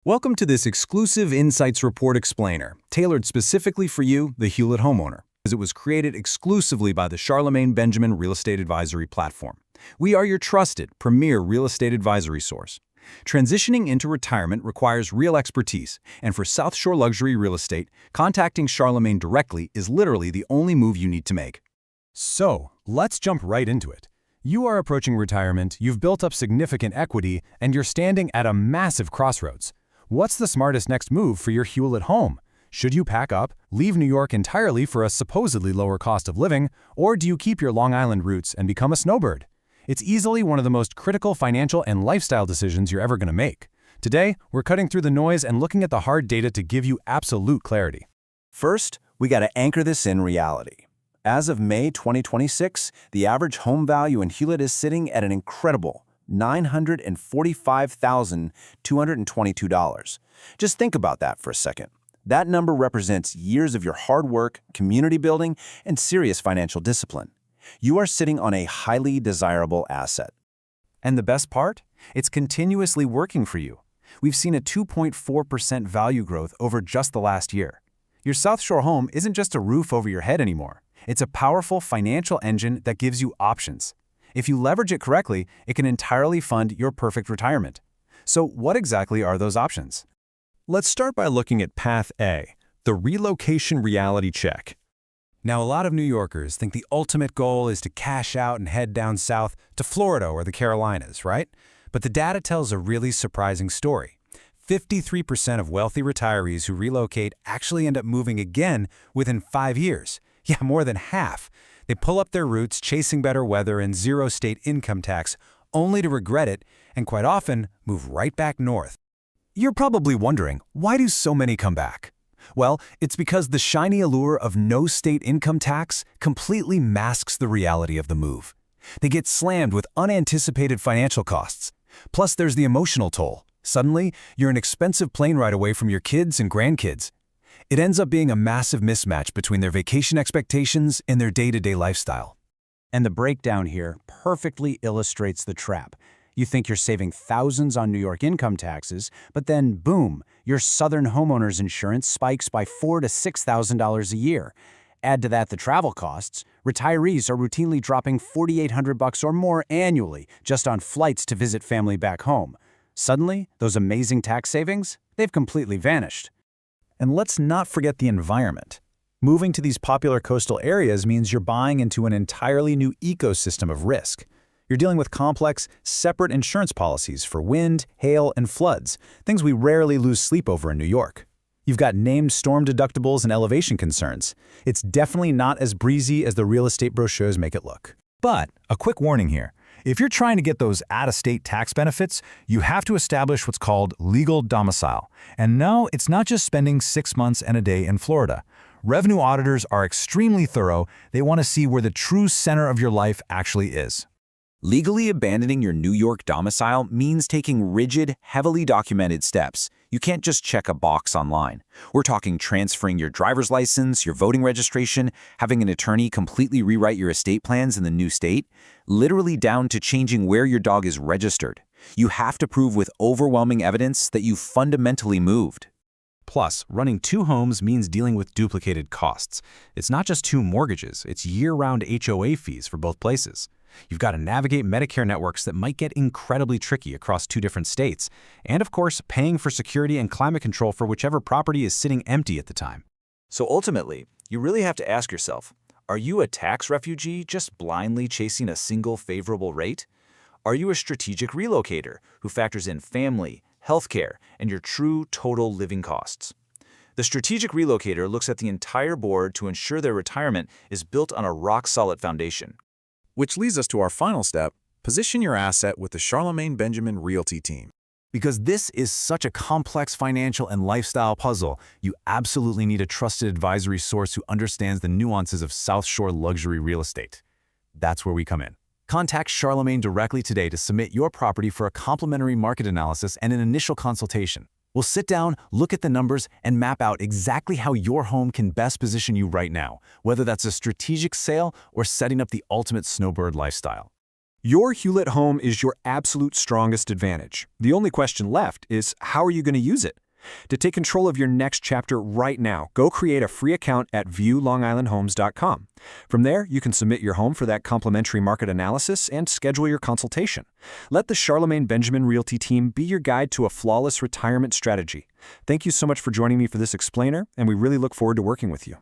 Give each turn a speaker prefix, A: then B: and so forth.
A: Welcome to this exclusive Insights Report Explainer, tailored specifically for you, the Hewlett homeowner, as it was created exclusively by the Charlemagne Benjamin Real Estate Advisory Platform. We are your trusted, premier real estate advisory source. Transitioning into retirement requires real expertise, and for South Shore Luxury Real Estate, contacting Charlemagne directly is literally the only move you need to make.
B: So, let's jump right into it. You are approaching retirement, you've built up significant equity, and you're standing at a massive crossroads. What's the smartest next move for your Hewlett home? Should you pack up, leave New York entirely for a supposedly lower cost of living, or do you keep your Long Island roots and become a snowbird? It's easily one of the most critical financial and lifestyle decisions you're ever going to make. Today, we're cutting through the noise and looking at the hard data to give you absolute clarity.
C: First, we got to anchor this in reality. As of May 2026, the average home value in Hewlett is sitting at an incredible $945,222. Just think about that for a second. That number represents years of your hard work, community building, and serious financial discipline. You are sitting on a highly desirable asset.
A: And the best part? It's continuously working for you. We've seen a 2.4% value growth over just the last year. Your South Shore home isn't just a roof over your head anymore. It's a powerful financial engine that gives you options. If you leverage it correctly, it can entirely fund your perfect retirement. So what exactly are those options?
B: Let's start by looking at Path A, the relocation reality check. Now, a lot of New Yorkers think the ultimate goal is to cash out and head down south to Florida or the Carolinas, right? But the data tells a really surprising story. 53% of wealthy retirees who relocate actually end up moving again within 5 years. Yeah, more than half. They pull up their roots chasing better weather and zero state income tax, only to regret it and quite often move right back north. You're probably wondering, why do so many come back? Well, it's because the shiny allure of no state income tax completely masks the reality of the move. They get slammed with unanticipated financial costs. Plus, there's the emotional toll. Suddenly, you're an expensive plane ride away from your kids and grandkids. It ends up being a massive mismatch between their vacation expectations and their day-to-day lifestyle.
C: And the breakdown here perfectly illustrates the trap. You think you're saving thousands on New York income taxes, but then, boom, your Southern homeowner's insurance spikes by $4,000 to $6,000 a year. Add to that the travel costs. Retirees are routinely dropping $4,800 or more annually just on flights to visit family back home. Suddenly, those amazing tax savings, they've completely vanished.
A: And let's not forget the environment. Moving to these popular coastal areas means you're buying into an entirely new ecosystem of risk. You're dealing with complex, separate insurance policies for wind, hail, and floods, things we rarely lose sleep over in New York. You've got named storm deductibles and elevation concerns. It's definitely not as breezy as the real estate brochures make it look. But a quick warning here. If you're trying to get those out-of-state tax benefits, you have to establish what's called legal domicile. And no, it's not just spending 6 months and a day in Florida. Revenue auditors are extremely thorough. They want to see where the true center of your life actually is.
C: Legally abandoning your New York domicile means taking rigid, heavily documented steps. You can't just check a box online. We're talking transferring your driver's license, your voting registration, having an attorney completely rewrite your estate plans in the new state, literally down to changing where your dog is registered. You have to prove with overwhelming evidence that you fundamentally moved.
A: Plus, running 2 homes means dealing with duplicated costs. It's not just 2 mortgages, it's year-round HOA fees for both places. You've got to navigate Medicare networks that might get incredibly tricky across 2 different states, and of course, paying for security and climate control for whichever property is sitting empty at the time.
D: So ultimately, you really have to ask yourself, are you a tax refugee just blindly chasing a single favorable rate? Are you a strategic relocator who factors in family, healthcare, and your true total living costs? The strategic relocator looks at the entire board to ensure their retirement is built on a rock-solid foundation.
E: Which leads us to our final step, position your asset with the Charlemagne Benjamin Realty team.
A: Because this is such a complex financial and lifestyle puzzle, you absolutely need a trusted advisory source who understands the nuances of South Shore luxury real estate. That's where we come in. Contact Charlemagne directly today to submit your property for a complimentary market analysis and an initial consultation. We'll sit down, look at the numbers, and map out exactly how your home can best position you right now, whether that's a strategic sale or setting up the ultimate snowbird lifestyle.
B: Your Hewlett home is your absolute strongest advantage. The only question left is, how are you going to use it? To take control of your next chapter right now, go create a free account at viewlongislandhomes.com. From there, you can submit your home for that complimentary market analysis and schedule your consultation. Let the Charlemagne Benjamin Realty team be your guide to a flawless retirement strategy. Thank you so much for joining me for this explainer, and we really look forward to working with you.